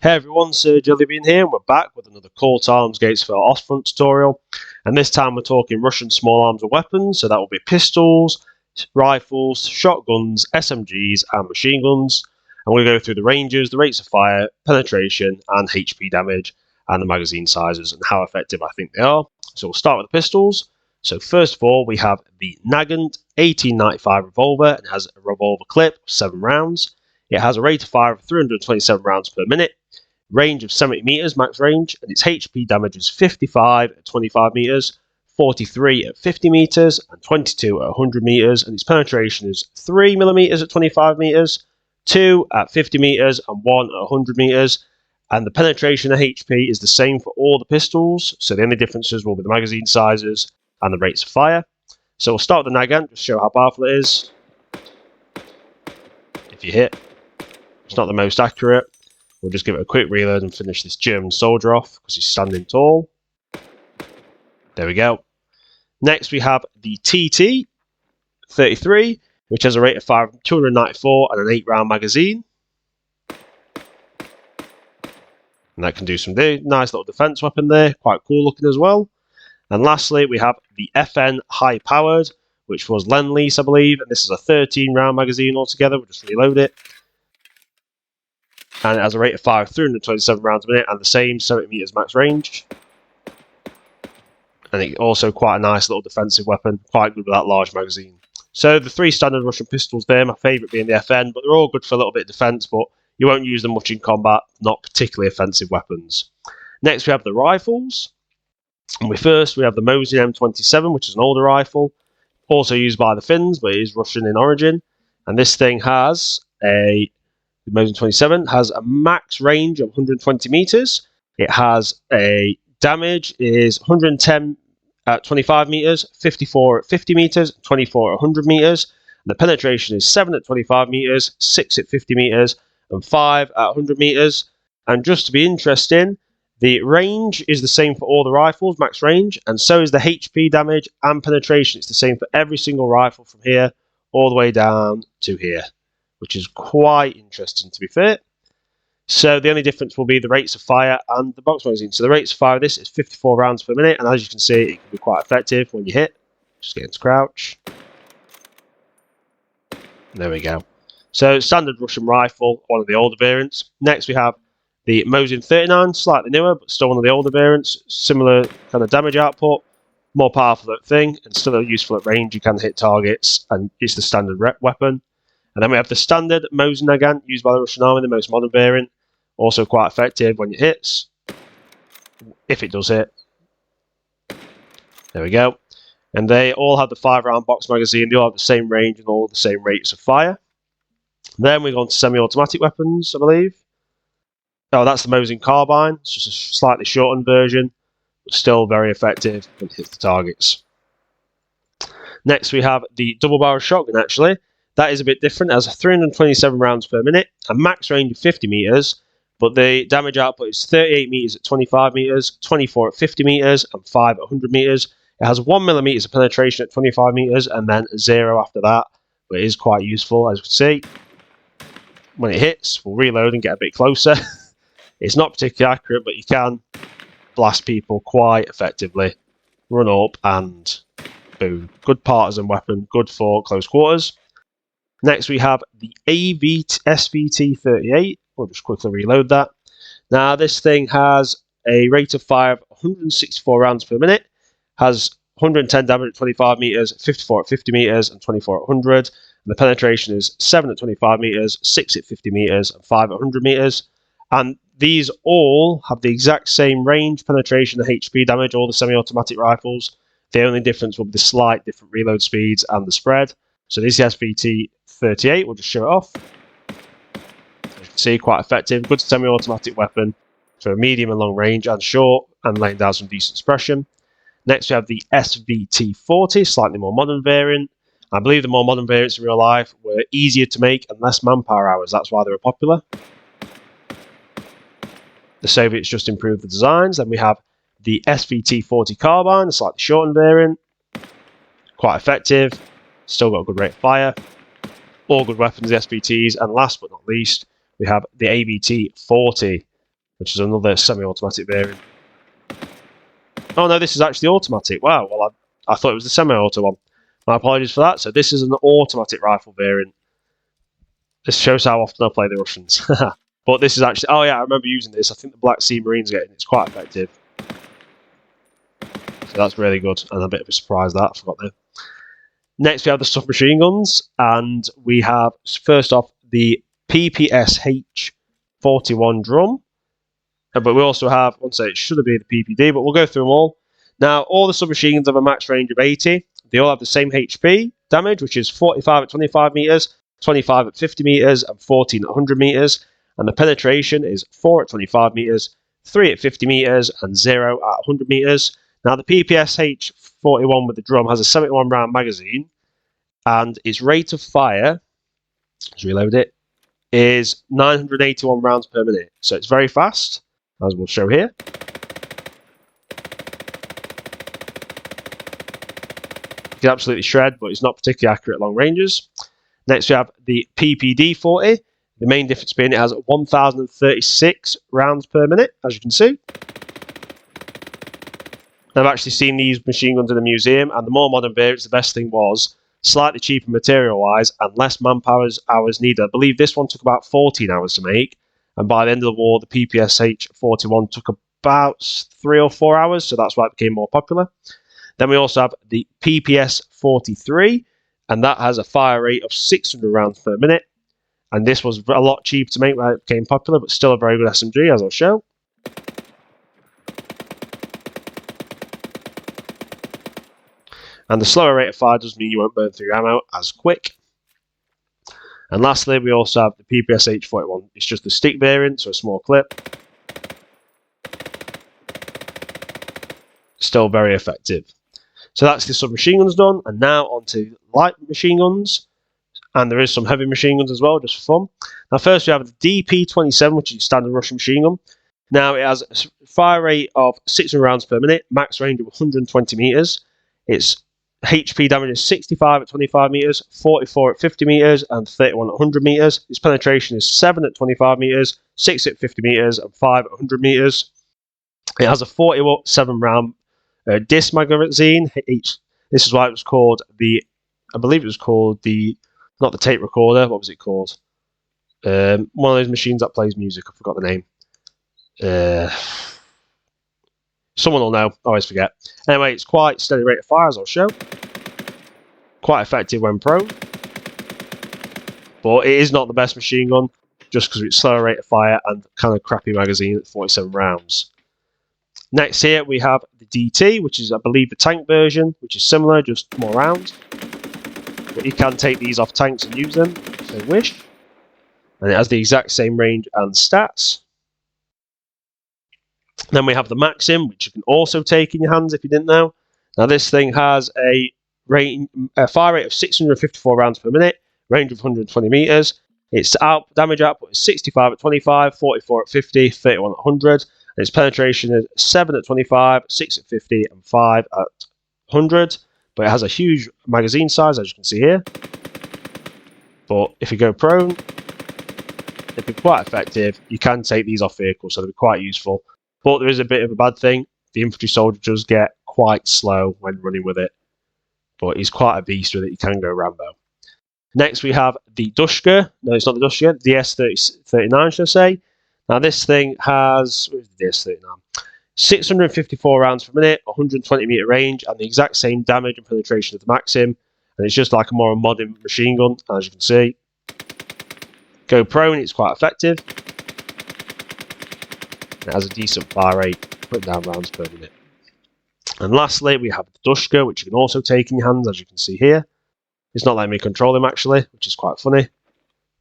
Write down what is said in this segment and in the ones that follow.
Hey everyone, StrategyGame here, and we're back with another CallToArms GatesOfHell tutorial. And this time we're talking Russian small arms and weapons, so that will be pistols, rifles, shotguns, SMGs, and machine guns. And we'll go through the ranges, the rates of fire, penetration, and HP damage, and the magazine sizes, and how effective I think they are. So we'll start with the pistols. So first of all, we have the Nagant 1895 revolver. It has a revolver clip of 7 rounds. It has a rate of fire of 327 rounds per minute. Range of 70 meters, max range, and its HP damage is 55 at 25 meters, 43 at 50 meters, and 22 at 100 meters, and its penetration is 3 millimeters at 25 meters, 2 at 50 meters, and 1 at 100 meters. And the penetration of HP is the same for all the pistols, so the only differences will be the magazine sizes and the rates of fire. So we'll start with the Nagant, just show how powerful it is. If you hit, it's not the most accurate. We'll just give it a quick reload and finish this German soldier off because he's standing tall. There we go. Next we have the TT-33, which has a rate of fire of 294 and an 8-round magazine. And that can do some nice little defense weapon there, quite cool looking as well. And lastly we have the FN high powered, which was Lend-Lease I believe, and this is a 13-round magazine altogether. We'll just reload it. And it has a rate of fire of 327 rounds a minute and the same 70 meters max range. And it's also quite a nice little defensive weapon, quite good with that large magazine. So the 3 standard Russian pistols there, my favourite being the FN, but they're all good for a little bit of defence, but you won't use them much in combat, not particularly offensive weapons. Next we have the rifles. And we have the Mosin M27, which is an older rifle, also used by the Finns, but it is Russian in origin. And this thing has the Mosin 27 has a max range of 120 meters. It has a damage is 110 at 25 meters, 54 at 50 meters, 24 at 100 meters. And the penetration is 7 at 25 meters, 6 at 50 meters, and 5 at 100 meters. And just to be interesting, the range is the same for all the rifles, max range, and so is the HP damage and penetration. It's the same for every single rifle from here all the way down to here, which is quite interesting to be fair. So the only difference will be the rates of fire and the box magazine. So the rates of fire of this is 54 rounds per minute, and as you can see, it can be quite effective when you hit. Just get into crouch. There we go. So standard Russian rifle, one of the older variants. Next we have the Mosin 39, slightly newer, but still one of the older variants. Similar kind of damage output, more powerful thing, and still useful at range. You can hit targets, and it's the standard weapon. And then we have the standard Mosin Nagant used by the Russian army, the most modern variant. Also quite effective when it hits, if it does hit. There we go. And they all have the 5-round box magazine. They all have the same range and all the same rates of fire. Then we go on to semi-automatic weapons, I believe. Oh, that's the Mosin carbine. It's just a slightly shortened version, but still very effective when it hits the targets. Next we have the double-barrel shotgun, actually. That is a bit different. It has 327 rounds per minute, a max range of 50 meters, but the damage output is 38 meters at 25 meters, 24 at 50 meters, and 5 at 100 meters. It has 1 millimeters of penetration at 25 meters, and then 0 after that, but it is quite useful, as you can see. When it hits, we'll reload and get a bit closer. It's not particularly accurate, but you can blast people quite effectively. Run up and boom. Good partisan weapon, good for close quarters. Next we have the SVT-38. We'll just quickly reload that. Now this thing has a rate of fire of 164 rounds per minute, has 110 damage at 25 meters, 54 at 50 meters, and 24 at 100. And the penetration is 7 at 25 meters, 6 at 50 meters, and 5 at 100 meters. And these all have the exact same range, penetration, and HP damage, all the semi-automatic rifles. The only difference will be the slight different reload speeds and the spread. So this is the SVT-38, we'll just show it off. As you can see, quite effective, good semi-automatic weapon for a medium and long range and short, and laying down some decent suppression. Next we have the SVT-40, slightly more modern variant. I believe the more modern variants in real life were easier to make and less manpower hours, that's why they were popular. The Soviets just improved the designs. Then we have the SVT-40 carbine, a slightly shortened variant. Quite effective. Still got a good rate of fire. All good weapons, the SVTs. And last but not least, we have the ABT-40, which is another semi-automatic variant. Oh no, this is actually automatic. Wow, well I thought it was the semi-auto one. My apologies for that. So this is an automatic rifle variant. This shows how often I play the Russians. But this is actually... Oh yeah, I remember using this. I think the Black Sea Marines getting it. It's quite effective. So that's really good. And a bit of a surprise that. I forgot there. Next we have the submachine guns. And we have, first off, the PPSH-41 drum. But we also have... I won't say it should have been the PPD, but we'll go through them all. Now, all the submachine guns have a max range of 80. They all have the same HP damage, which is 45 at 25 meters, 25 at 50 meters, and 14 at 100 meters. And the penetration is 4 at 25 meters, 3 at 50 meters, and 0 at 100 meters. Now, the PPSH-41 with the drum has a 71 round magazine, and its rate of fire, let's reload it, is 981 rounds per minute. So it's very fast, as we'll show here. Can absolutely shred, but it's not particularly accurate at long ranges. Next we have the PPD-40. The main difference being it has 1,036 rounds per minute, as you can see. I've actually seen these machine guns in the museum, and the more modern variants, the best thing was slightly cheaper material-wise and less manpower hours needed. I believe this one took about 14 hours to make, and by the end of the war, the PPSH-41 took about 3 or 4 hours, so that's why it became more popular. Then we also have the PPS-43, and that has a fire rate of 600 rounds per minute. And this was a lot cheaper to make when it became popular, but still a very good SMG, as I'll show. And the slower rate of fire does mean you won't burn through your ammo as quick. And lastly, we also have the PPSH-41. It's just the stick variant, so a small clip. Still very effective. So that's the submachine guns done, and now onto light machine guns. And there is some heavy machine guns as well, just for fun. Now first we have the DP-27, which is standard Russian machine gun. Now it has a fire rate of 600 rounds per minute, max range of 120 meters. Its HP damage is 65 at 25 meters, 44 at 50 meters, and 31 at 100 meters. Its penetration is 7 at 25 meters, 6 at 50 meters, and 5 at 100 meters. It has a 47 round disc magazine. This is why it was called the, I believe it was called the, not the tape recorder, what was it called? One of those machines that plays music, I forgot the name. Someone will know, I always forget. Anyway, it's quite steady rate of fire, as I'll show. Quite effective when prone. But it is not the best machine gun, just because of its slower rate of fire and kind of crappy magazine at 47 rounds. Next here we have the DT, which is I believe the tank version, which is similar, just more rounds. But you can take these off tanks and use them if you wish. And it has the exact same range and stats. Then we have the Maxim, which you can also take in your hands if you didn't know. Now this thing has a fire rate of 654 rounds per minute, range of 120 meters. Its damage output is 65 at 25, 44 at 50, 31 at 100. And its penetration is 7 at 25, 6 at 50, and 5 at 100. But it has a huge magazine size, as you can see here. But if you go prone, it'll be quite effective. You can take these off vehicles, so they'll be quite useful. But there is a bit of a bad thing. The infantry soldier does get quite slow when running with it. But he's quite a beast with it. He can go Rambo. Next we have the Dushka. No, it's not the Dushka. The DS-39, should I say. Now this thing has, where's the DS-39? 654 rounds per minute, 120 meter range, and the exact same damage and penetration as the Maxim. And it's just like a more modern machine gun, as you can see. Go prone, it's quite effective. It has a decent fire rate, putting down rounds per minute. And lastly, we have the Dushka, which you can also take in your hands, as you can see here. It's not letting me control him, actually, which is quite funny.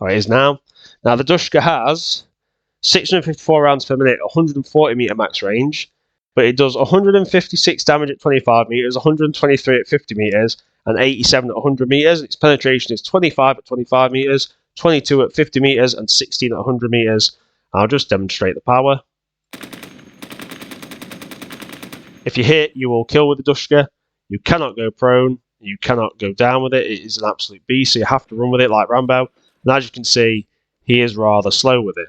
Oh, it is now. Now, the Dushka has 654 rounds per minute, 140 meter max range, but it does 156 damage at 25 meters, 123 at 50 meters, and 87 at 100 meters. Its penetration is 25 at 25 meters, 22 at 50 meters, and 16 at 100 meters. I'll just demonstrate the power. If you hit, you will kill with the Dushka. You cannot go prone. You cannot go down with it. It is an absolute beast, so you have to run with it like Rambo. And as you can see, he is rather slow with it.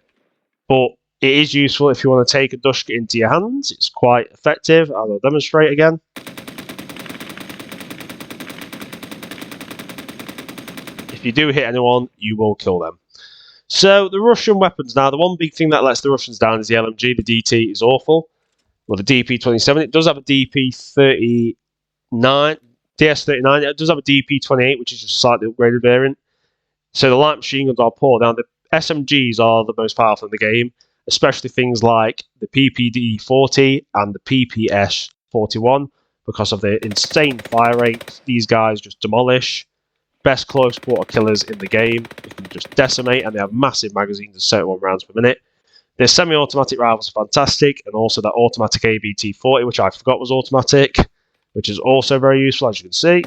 But It is useful if you want to take a dushka into your hands. It's quite effective. I'll demonstrate again. If you do hit anyone, you will kill them. So the Russian weapons now, the one big thing that lets the Russians down is the LMG. The DT is awful. Well, the DP-27, it does have a DP-39, DS-39. It does have a DP-28, which is just a slightly upgraded variant. So the light machine guns are poor. Now, the SMGs are the most powerful in the game, especially things like the PPD-40 and the PPS-41. Because of their insane fire rates, these guys just demolish. Best close quarter killers in the game. They can just decimate, and they have massive magazines of 71 rounds per minute. Their semi-automatic rifles are fantastic, and also that automatic ABT-40, which I forgot was automatic, which is also very useful, as you can see.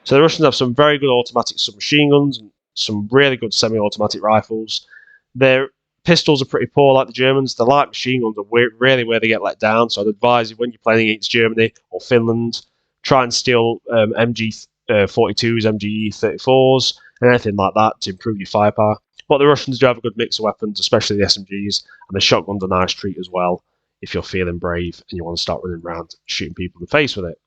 So the Russians have some very good automatic submachine guns and some really good semi-automatic rifles. Their pistols are pretty poor, like the Germans. The light machine guns are really where they get let down. So I'd advise you when you're playing against Germany or Finland, try and steal MG42s, MG34s, and anything like that to improve your firepower. But the Russians do have a good mix of weapons, especially the SMGs, and the shotgun's a nice treat as well if you're feeling brave and you want to start running around shooting people in the face with it.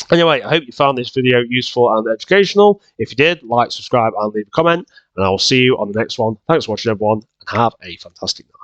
Anyway, I hope you found this video useful and educational. If you did, like, subscribe, and leave a comment, and I will see you on the next one. Thanks for watching, everyone, and have a fantastic night.